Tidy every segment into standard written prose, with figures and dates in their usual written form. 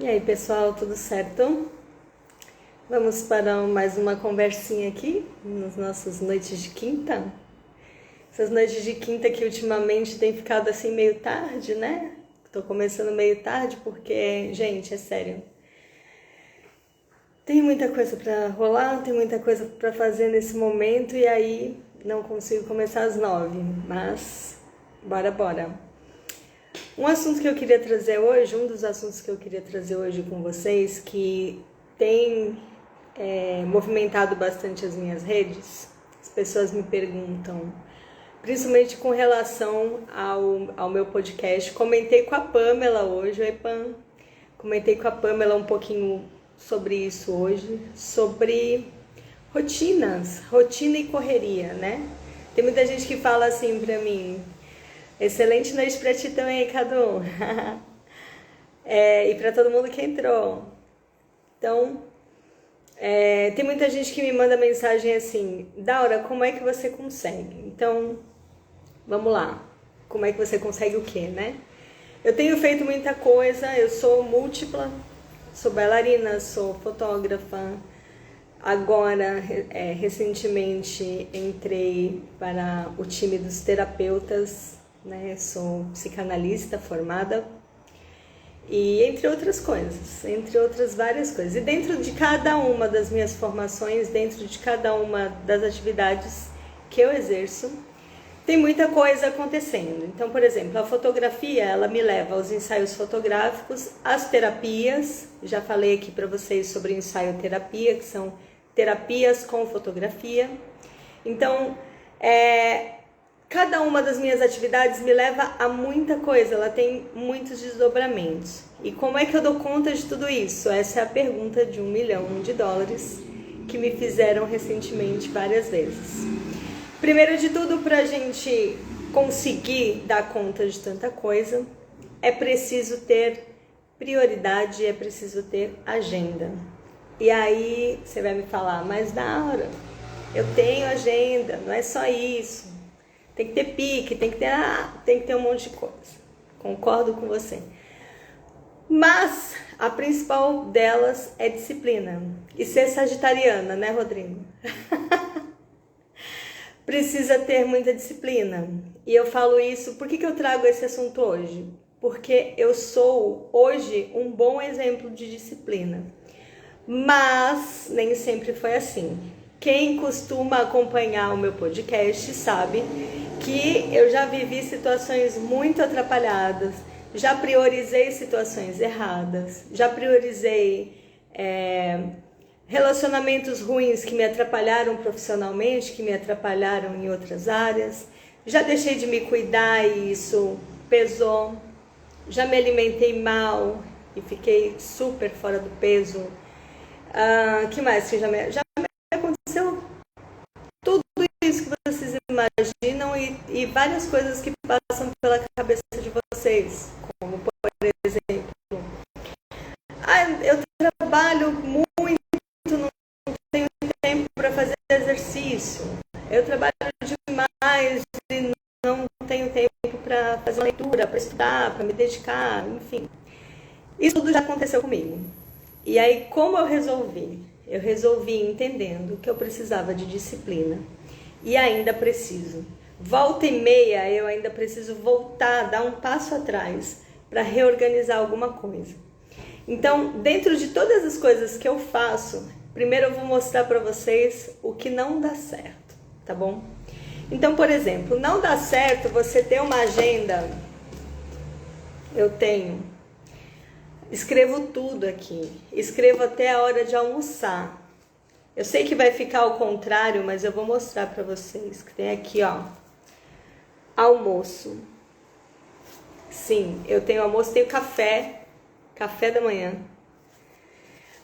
E aí, pessoal, tudo certo? Vamos para mais uma conversinha aqui nas nossas noites de quinta. Essas noites de quinta que ultimamente tem ficado assim meio tarde, né? Tô começando meio tarde porque, gente, é sério. Tem muita coisa pra rolar, tem muita coisa pra fazer nesse momento e aí não consigo começar às 9, mas bora. Um assunto que eu queria trazer hoje, um dos assuntos que eu queria trazer hoje com vocês, que tem movimentado bastante as minhas redes, as pessoas me perguntam, principalmente com relação ao meu podcast. Comentei com a Pamela hoje, oi Pam, comentei com a Pamela um pouquinho sobre isso hoje, sobre rotina e correria, né? Tem muita gente que fala assim pra mim, excelente noite pra ti também, Cadu. E pra todo mundo que entrou. Então, tem muita gente que me manda mensagem assim, Daura, como é que você consegue? Então, vamos lá. Como é que você consegue o quê, né? Eu tenho feito muita coisa, eu sou múltipla, sou bailarina, sou fotógrafa. Agora, recentemente, entrei para o time dos terapeutas, né? Sou psicanalista formada. E entre outras coisas, entre outras várias coisas. E dentro de cada uma das minhas formações, dentro de cada uma das atividades que eu exerço, tem muita coisa acontecendo. Então, por exemplo, a fotografia, ela me leva aos ensaios fotográficos, às terapias. Já falei aqui para vocês sobre ensaio-terapia, que são terapias com fotografia. Então, cada uma das minhas atividades me leva a muita coisa, ela tem muitos desdobramentos. E como é que eu dou conta de tudo isso? Essa é a pergunta de $1 milhão que me fizeram recentemente várias vezes. Primeiro de tudo, para a gente conseguir dar conta de tanta coisa, é preciso ter prioridade, é preciso ter agenda. E aí você vai me falar, mas Daura, eu tenho agenda, não é só isso. Tem que ter pique, tem que ter um monte de coisa. Concordo com você. Mas a principal delas é disciplina. E ser sagitariana, né, Rodrigo? Precisa ter muita disciplina. E eu falo isso, por que eu trago esse assunto hoje? Porque eu sou hoje um bom exemplo de disciplina. Mas nem sempre foi assim. Quem costuma acompanhar o meu podcast sabe que eu já vivi situações muito atrapalhadas, já priorizei situações erradas, já priorizei relacionamentos ruins que me atrapalharam profissionalmente, que me atrapalharam em outras áreas, já deixei de me cuidar e isso pesou, já me alimentei mal e fiquei super fora do peso. Que mais que já me aconteceu? Tudo isso que vocês imaginam e várias coisas que passam pela cabeça de vocês, como por exemplo, eu trabalho muito, não tenho tempo para fazer exercício, eu trabalho demais e não tenho tempo para fazer uma leitura, para estudar, para me dedicar, enfim. Isso tudo já aconteceu comigo. E aí, como eu resolvi? Eu resolvi entendendo que eu precisava de disciplina. E ainda preciso. Volta e meia, eu ainda preciso voltar, dar um passo atrás para reorganizar alguma coisa. Então, dentro de todas as coisas que eu faço, primeiro eu vou mostrar para vocês o que não dá certo, tá bom? Então, por exemplo, não dá certo você ter uma agenda. Eu tenho. Escrevo tudo aqui. Escrevo até a hora de almoçar. Eu sei que vai ficar ao contrário, mas eu vou mostrar para vocês que tem aqui, ó, almoço. Sim, eu tenho almoço, tenho café da manhã.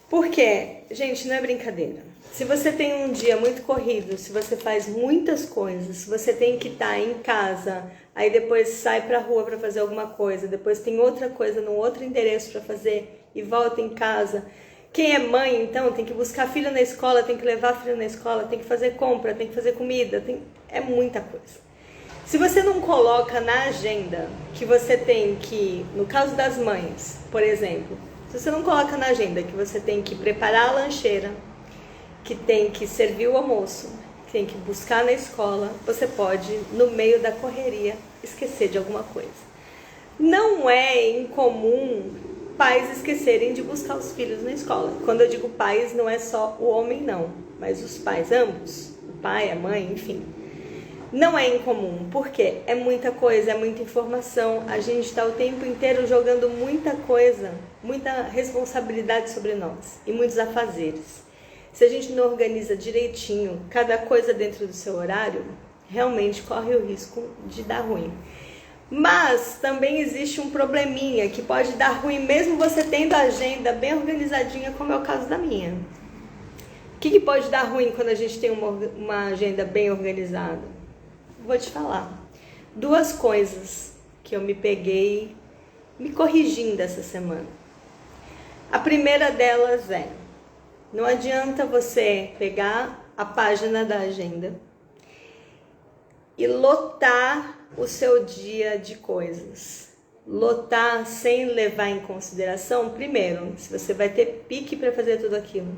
Por quê? Gente, não é brincadeira. Se você tem um dia muito corrido, se você faz muitas coisas, se você tem que estar em casa, aí depois sai pra rua para fazer alguma coisa, depois tem outra coisa num outro endereço para fazer e volta em casa. Quem é mãe, então, tem que buscar filho na escola, tem que levar filho na escola, tem que fazer compra, tem que fazer comida, é muita coisa. Se você não coloca na agenda que você tem que, no caso das mães, por exemplo, Se você não coloca na agenda que você tem que preparar a lancheira, que tem que servir o almoço, que tem que buscar na escola, você pode, no meio da correria, esquecer de alguma coisa. Não é incomum pais esquecerem de buscar os filhos na escola. Quando eu digo pais, não é só o homem não, mas os pais, ambos, o pai, a mãe, enfim. Não é incomum, porque é muita coisa, é muita informação, a gente está o tempo inteiro jogando muita coisa, muita responsabilidade sobre nós e muitos afazeres. Se a gente não organiza direitinho cada coisa dentro do seu horário, realmente corre o risco de dar ruim. Mas também existe um probleminha que pode dar ruim mesmo você tendo a agenda bem organizadinha, como é o caso da minha. O que pode dar ruim quando a gente tem uma agenda bem organizada? Vou te falar. 2 coisas que eu me peguei me corrigindo essa semana. A primeira delas é: não adianta você pegar a página da agenda e lotar o seu dia de coisas. Lotar sem levar em consideração, primeiro, se você vai ter pique para fazer tudo aquilo.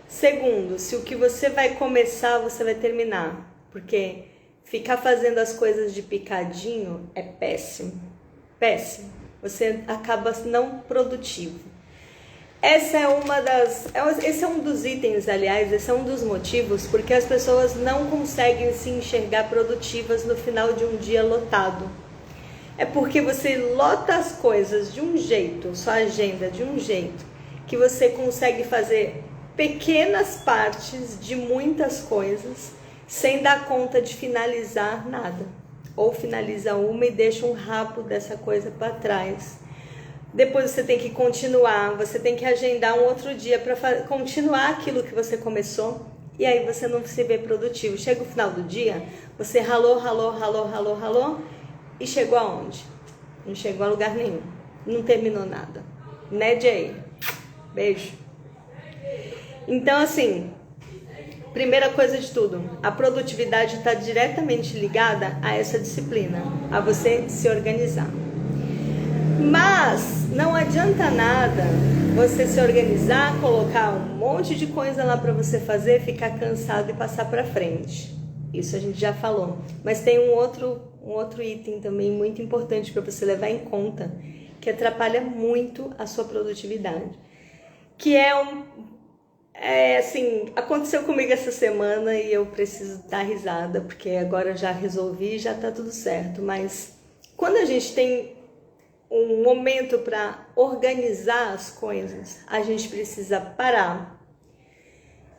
Segundo, se o que você vai começar, você vai terminar. Porque ficar fazendo as coisas de picadinho é péssimo. Péssimo. Você acaba não produtivo. Esse é um dos itens, aliás, esse é um dos motivos porque as pessoas não conseguem se enxergar produtivas no final de um dia lotado. É porque você lota as coisas de um jeito, sua agenda de um jeito, que você consegue fazer pequenas partes de muitas coisas sem dar conta de finalizar nada. Ou finaliza uma e deixa um rabo dessa coisa para trás. Depois você tem que continuar, você tem que agendar um outro dia para continuar aquilo que você começou. E aí você não se vê produtivo. Chega o final do dia, você ralou e chegou aonde? Não chegou a lugar nenhum. Não terminou nada. Né, Jay? Beijo. Então, assim, primeira coisa de tudo, a produtividade está diretamente ligada a essa disciplina, a você se organizar. Mas não adianta nada você se organizar, colocar um monte de coisa lá para você fazer, ficar cansado e passar para frente. Isso a gente já falou. Mas tem um outro item também muito importante para você levar em conta, que atrapalha muito a sua produtividade. Que assim, aconteceu comigo essa semana e eu preciso dar risada, porque agora eu já resolvi e já tá tudo certo. Mas quando a gente tem um momento para organizar as coisas, a gente precisa parar,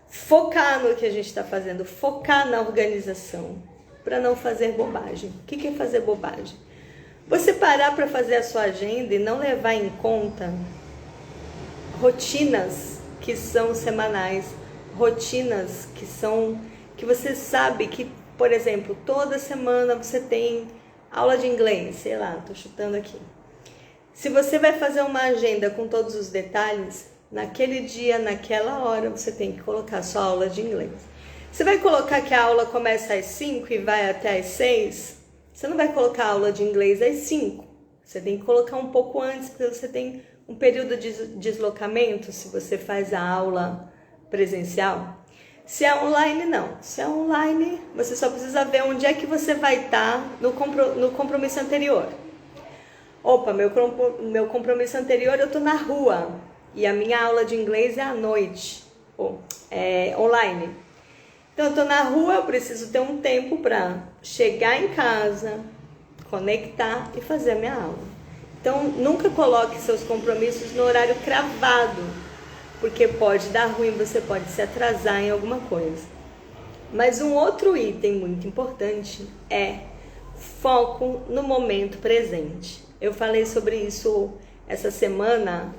focar no que a gente está fazendo, focar na organização, para não fazer bobagem. O que é fazer bobagem? Você parar para fazer a sua agenda e não levar em conta rotinas que são semanais, rotinas que você sabe que, por exemplo, toda semana você tem aula de inglês, sei lá, tô chutando aqui. Se você vai fazer uma agenda com todos os detalhes, naquele dia, naquela hora, você tem que colocar sua aula de inglês. Você vai colocar que a aula começa às 5 e vai até às 6? Você não vai colocar a aula de inglês às 5. Você tem que colocar um pouco antes, porque você tem um período de deslocamento, se você faz a aula presencial. Se é online, não. Se é online, você só precisa ver onde é que você vai estar no compromisso anterior. Opa, meu compromisso anterior eu tô na rua e a minha aula de inglês é à noite, online. Então eu tô na rua, eu preciso ter um tempo para chegar em casa, conectar e fazer a minha aula. Então nunca coloque seus compromissos no horário cravado, porque pode dar ruim, você pode se atrasar em alguma coisa. Mas um outro item muito importante é foco no momento presente. Eu falei sobre isso essa semana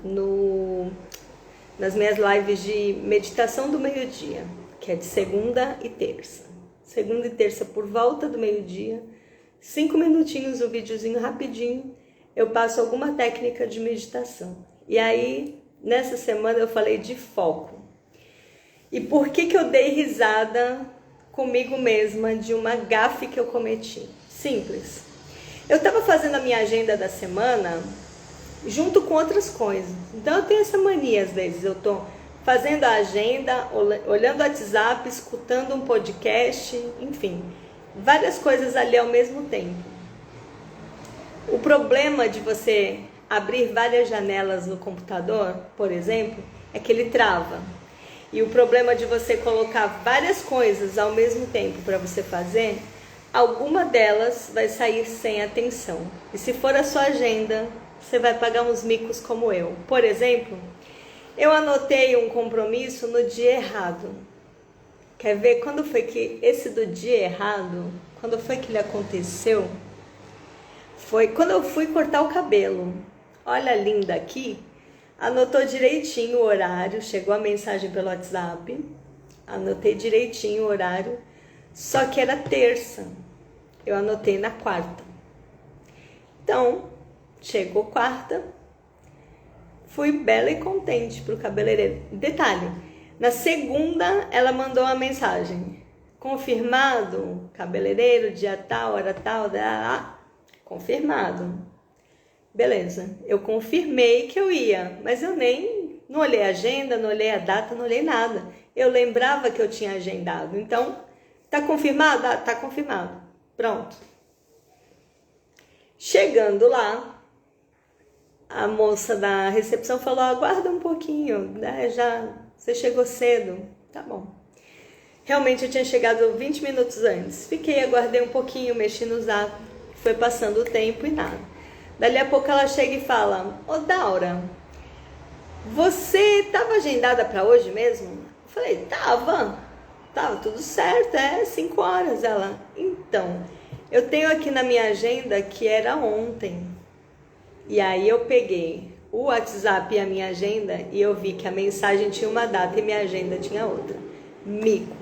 nas minhas lives de meditação do meio-dia, que é de segunda e terça. Segunda e terça por volta do meio-dia, 5 minutinhos, um videozinho rapidinho, eu passo alguma técnica de meditação. E aí, nessa semana eu falei de foco. E por que eu dei risada comigo mesma de uma gafe que eu cometi? Simples. Eu estava fazendo a minha agenda da semana junto com outras coisas. Então eu tenho essa mania, às vezes eu tô fazendo a agenda, olhando o WhatsApp, escutando um podcast, enfim, várias coisas ali ao mesmo tempo. O problema de você abrir várias janelas no computador, por exemplo, é que ele trava. E o problema de você colocar várias coisas ao mesmo tempo para você fazer, alguma delas vai sair sem atenção. E se for a sua agenda, você vai pagar uns micos como eu. Por exemplo, eu anotei um compromisso no dia errado. Quer ver quando foi que esse do dia errado, quando foi que ele aconteceu? Foi quando eu fui cortar o cabelo. Olha a linda aqui. Anotou direitinho o horário, chegou a mensagem pelo WhatsApp, anotei direitinho o horário, só que era terça, eu anotei na quarta. Então, chegou quarta, fui bela e contente pro cabeleireiro. Detalhe, na segunda ela mandou uma mensagem, confirmado, cabeleireiro, dia tal, hora tal, confirmado. Beleza, eu confirmei que eu ia, mas eu não olhei a agenda, não olhei a data, não olhei nada. Eu lembrava que eu tinha agendado. Então, tá confirmado? Ah, tá confirmado. Pronto. Chegando lá, a moça da recepção falou, aguarda um pouquinho, né? Você chegou cedo. Tá bom. Realmente eu tinha chegado 20 minutos antes. Fiquei, aguardei um pouquinho, mexi no zap, foi passando o tempo e nada. Dali a pouco ela chega e fala, ô Daura, você estava agendada para hoje mesmo? Eu falei, tava tudo certo, 5 horas. Ela, então, eu tenho aqui na minha agenda que era ontem. E aí eu peguei o WhatsApp e a minha agenda e eu vi que a mensagem tinha uma data e minha agenda tinha outra. Mico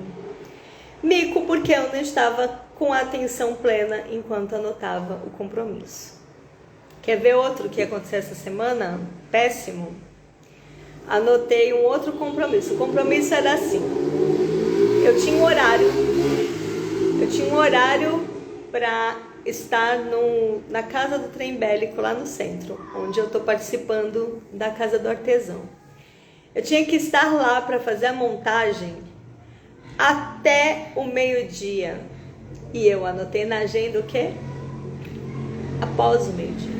porque eu não estava com a atenção plena enquanto anotava o compromisso. Quer ver outro que aconteceu essa semana? Péssimo. Anotei um outro compromisso. O compromisso era assim. Eu tinha um horário para estar na Casa do Trem Bélico, lá no centro, onde eu estou participando da Casa do Artesão. Eu tinha que estar lá para fazer a montagem até o meio-dia. E eu anotei na agenda o quê? Após o meio-dia.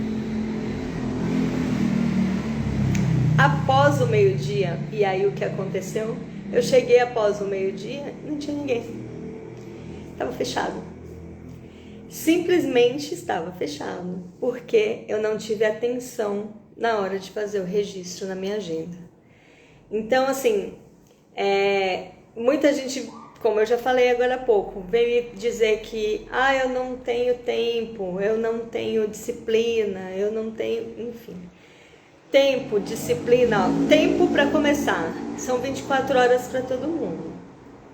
Após o meio-dia, e aí o que aconteceu? Eu cheguei após o meio-dia e não tinha ninguém. Estava fechado. Simplesmente estava fechado, porque eu não tive atenção na hora de fazer o registro na minha agenda. Então, assim, muita gente, como eu já falei agora há pouco, vem me dizer que eu não tenho tempo, eu não tenho disciplina, eu não tenho, enfim. Tempo, disciplina, tempo para começar. São 24 horas para todo mundo.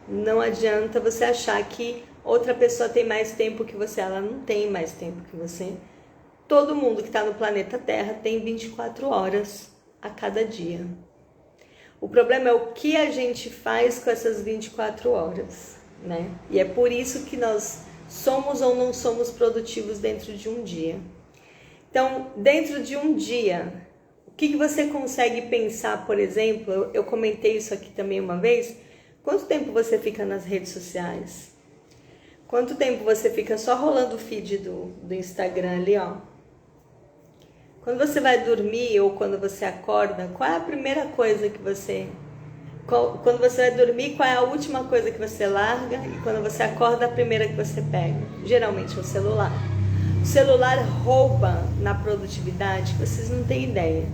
Não adianta você achar que outra pessoa tem mais tempo que você. Ela não tem mais tempo que você. Todo mundo que está no planeta Terra tem 24 horas a cada dia. O problema é o que a gente faz com essas 24 horas, né? E é por isso que nós somos ou não somos produtivos dentro de um dia. Então, dentro de um dia, o que você consegue pensar, por exemplo, eu comentei isso aqui também uma vez, quanto tempo você fica nas redes sociais? Quanto tempo você fica só rolando o feed do Instagram ali, ó? Quando você vai dormir ou quando você acorda, qual é a primeira coisa que você... Quando você vai dormir, qual é a última coisa que você larga? E quando você acorda, a primeira que você pega? Geralmente é o celular. O celular rouba na produtividade, que vocês não têm ideia.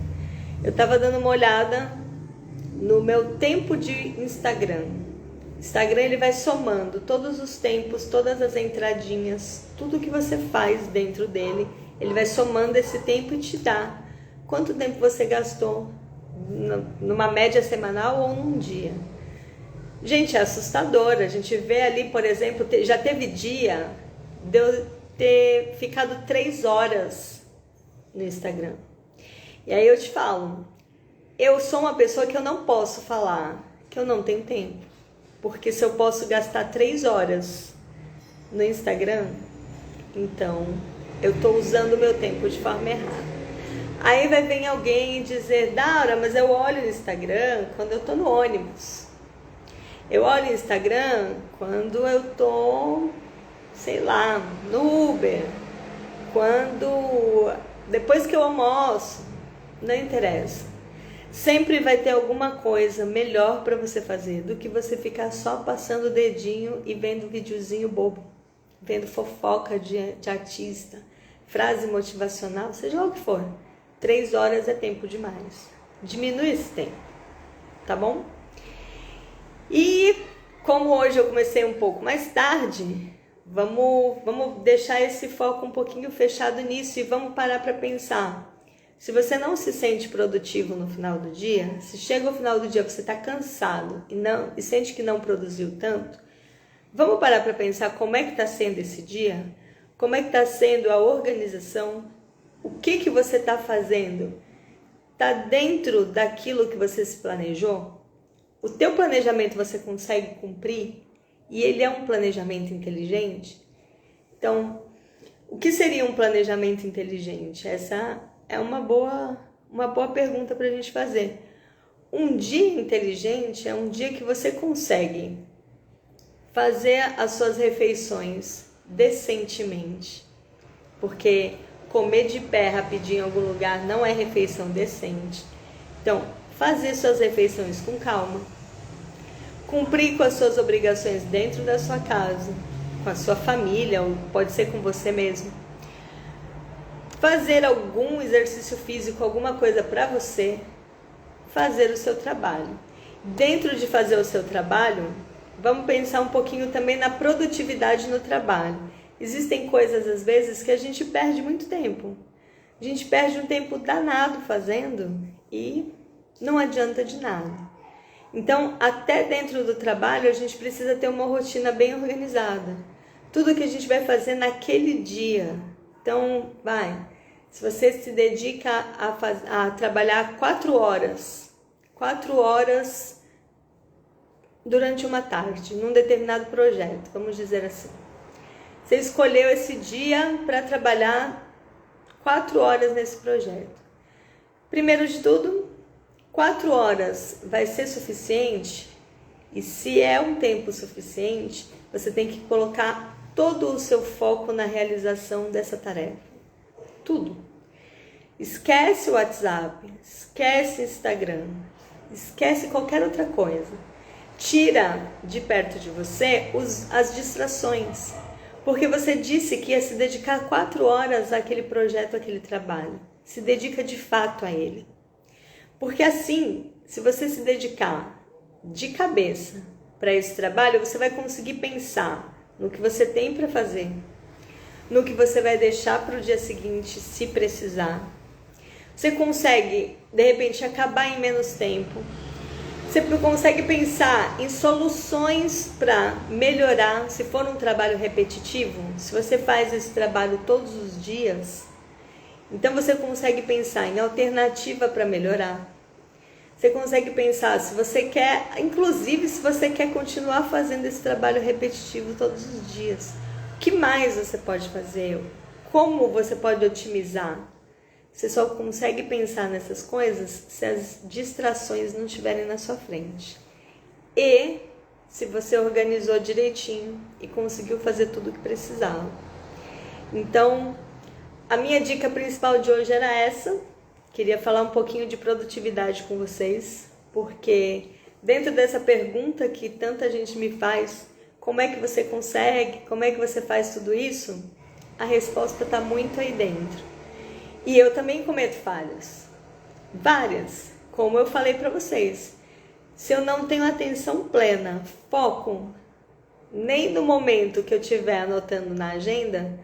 Eu estava dando uma olhada no meu tempo de Instagram. Instagram, ele vai somando todos os tempos, todas as entradinhas, tudo que você faz dentro dele. Ele vai somando esse tempo e te dá quanto tempo você gastou numa média semanal ou num dia. Gente, é assustador. A gente vê ali, por exemplo, já teve dia de eu ter ficado 3 horas no Instagram. E aí eu te falo, eu sou uma pessoa que eu não posso falar que eu não tenho tempo. Porque se eu posso gastar 3 horas no Instagram, então eu estou usando o meu tempo de forma errada. Aí vai vir alguém e dizer, Daura, mas eu olho o Instagram quando eu tô no ônibus. Eu olho o Instagram quando eu tô, sei lá, no Uber. Depois que eu almoço, não interessa. Sempre vai ter alguma coisa melhor para você fazer do que você ficar só passando o dedinho e vendo videozinho bobo, vendo fofoca de artista, frase motivacional, seja lá o que for. 3 horas é tempo demais. Diminui esse tempo, tá bom? E como hoje eu comecei um pouco mais tarde, vamos deixar esse foco um pouquinho fechado nisso e vamos parar para pensar. Se você não se sente produtivo no final do dia, se chega ao final do dia você está cansado e sente que não produziu tanto, vamos parar para pensar como é que está sendo esse dia, como é que está sendo a organização, o que você está fazendo, está dentro daquilo que você se planejou? O teu planejamento você consegue cumprir? E ele é um planejamento inteligente? Então, o que seria um planejamento inteligente? Essa é uma boa pergunta para a gente fazer. Um dia inteligente é um dia que você consegue fazer as suas refeições decentemente. Porque comer de pé rapidinho em algum lugar não é refeição decente. Então, fazer suas refeições com calma. Cumprir com as suas obrigações dentro da sua casa, com a sua família, ou pode ser com você mesmo. Fazer algum exercício físico, alguma coisa para você. Fazer o seu trabalho. Dentro de fazer o seu trabalho, vamos pensar um pouquinho também na produtividade no trabalho. Existem coisas, às vezes, que a gente perde muito tempo. A gente perde um tempo danado fazendo e não adianta de nada. Então, até dentro do trabalho, a gente precisa ter uma rotina bem organizada. Tudo que a gente vai fazer naquele dia. Então, se você se dedica a trabalhar 4 horas durante uma tarde, num determinado projeto, vamos dizer assim. Você escolheu esse dia para trabalhar 4 horas nesse projeto. Primeiro de tudo, 4 horas vai ser suficiente? E se é um tempo suficiente, você tem que colocar todo o seu foco na realização dessa tarefa. Tudo. Esquece o WhatsApp, esquece o Instagram, esquece qualquer outra coisa. Tira de perto de você as distrações. Porque você disse que ia se dedicar 4 horas àquele projeto, àquele trabalho. Se dedica de fato a ele. Porque assim, se você se dedicar de cabeça para esse trabalho, você vai conseguir pensar no que você tem para fazer, no que você vai deixar para o dia seguinte, se precisar. Você consegue, de repente, acabar em menos tempo. Você consegue pensar em soluções para melhorar, se for um trabalho repetitivo, se você faz esse trabalho todos os dias, então você consegue pensar em alternativa para melhorar. Você consegue pensar se você quer, inclusive se você quer continuar fazendo esse trabalho repetitivo todos os dias. O que mais você pode fazer? Como você pode otimizar? Você só consegue pensar nessas coisas se as distrações não estiverem na sua frente. E se você organizou direitinho e conseguiu fazer tudo o que precisava. Então, a minha dica principal de hoje era essa. Queria falar um pouquinho de produtividade com vocês, porque dentro dessa pergunta que tanta gente me faz, como é que você consegue, como é que você faz tudo isso? A resposta está muito aí dentro. E eu também cometo falhas, várias, como eu falei para vocês. Se eu não tenho atenção plena, foco, nem no momento que eu estiver anotando na agenda,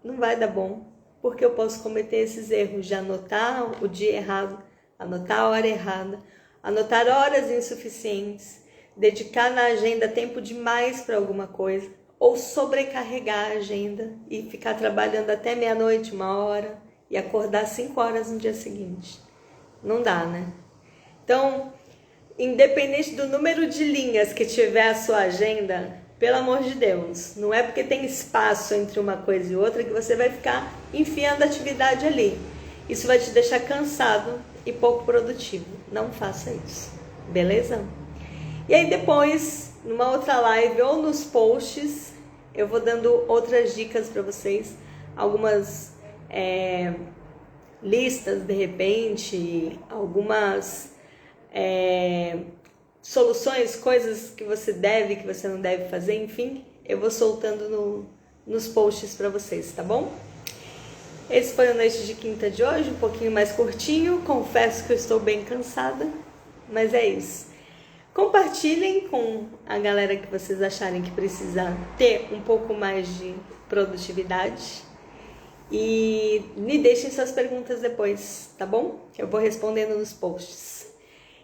não vai dar bom. Porque eu posso cometer esses erros de anotar o dia errado, anotar a hora errada, anotar horas insuficientes, dedicar na agenda tempo demais para alguma coisa, ou sobrecarregar a agenda e ficar trabalhando até meia-noite, 1h, e acordar 5 horas no dia seguinte. Não dá, né? Então, independente do número de linhas que tiver a sua agenda, pelo amor de Deus, não é porque tem espaço entre uma coisa e outra que você vai ficar enfiando atividade ali. Isso vai te deixar cansado e pouco produtivo. Não faça isso, beleza? E aí depois, numa outra live ou nos posts, eu vou dando outras dicas para vocês, algumas listas de repente, algumas soluções, coisas que você deve, que você não deve fazer, enfim, eu vou soltando nos posts para vocês, tá bom? Esse foi o Noite de Quinta de hoje, um pouquinho mais curtinho, confesso que eu estou bem cansada, mas é isso. Compartilhem com a galera que vocês acharem que precisa ter um pouco mais de produtividade e me deixem suas perguntas depois, tá bom? Eu vou respondendo nos posts.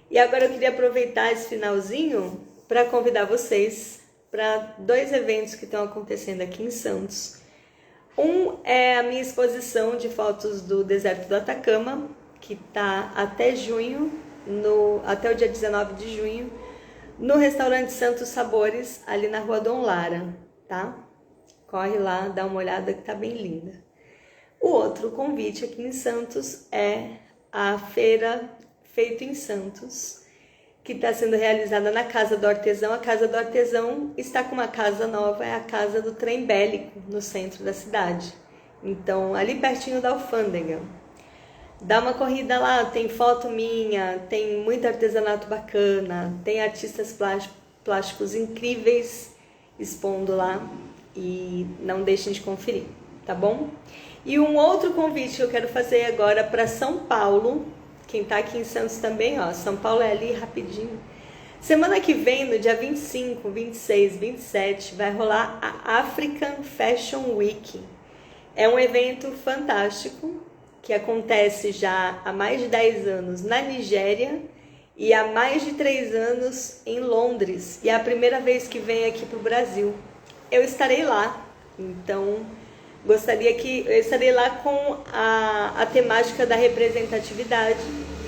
E agora eu queria aproveitar esse finalzinho para convidar vocês para 2 eventos que estão acontecendo aqui em Santos. Um é a minha exposição de fotos do deserto do Atacama, que está até junho, até o dia 19 de junho, no restaurante Santos Sabores, ali na Rua Dom Lara, tá? Corre lá, dá uma olhada que tá bem linda. O outro convite aqui em Santos é a Feira Feito em Santos, que está sendo realizada na Casa do Artesão. A Casa do Artesão está com uma casa nova, é a Casa do Trem Bélico, no centro da cidade. Então, ali pertinho da alfândega. Dá uma corrida lá, tem foto minha, tem muito artesanato bacana, tem artistas plásticos incríveis expondo lá e não deixem de conferir, tá bom? E um outro convite que eu quero fazer agora para São Paulo. Quem tá aqui em Santos também, ó, São Paulo é ali rapidinho. Semana que vem, no dia 25, 26, 27, vai rolar a African Fashion Week. É um evento fantástico que acontece já há mais de 10 anos na Nigéria e há mais de 3 anos em Londres. E é a primeira vez que vem aqui pro Brasil. Eu estarei lá, então eu estarei lá com a temática da representatividade,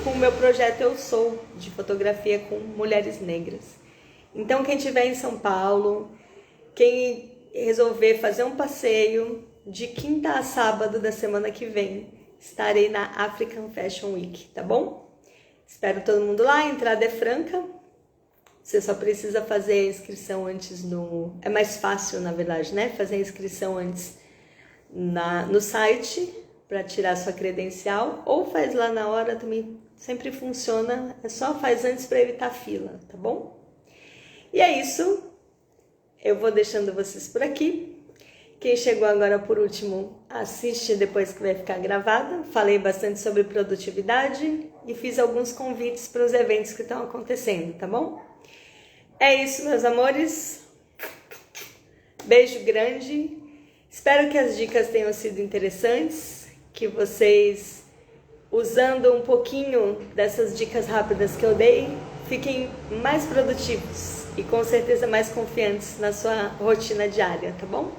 com o meu projeto Eu Sou, de fotografia com mulheres negras. Então, quem estiver em São Paulo, quem resolver fazer um passeio, de quinta a sábado da semana que vem, estarei na African Fashion Week, tá bom? Espero todo mundo lá, a entrada é franca. Você só precisa fazer a inscrição antes É mais fácil, na verdade, né? Fazer a inscrição antes no site para tirar sua credencial, ou faz lá na hora também, sempre funciona, é só faz antes para evitar fila, tá bom? E é isso, eu vou deixando vocês por aqui. Quem chegou agora por último, assiste depois que vai ficar gravada. Falei bastante sobre produtividade e fiz alguns convites para os eventos que estão acontecendo, tá bom? É isso, meus amores, beijo grande. Espero que as dicas tenham sido interessantes, que vocês, usando um pouquinho dessas dicas rápidas que eu dei, fiquem mais produtivos e com certeza mais confiantes na sua rotina diária, tá bom?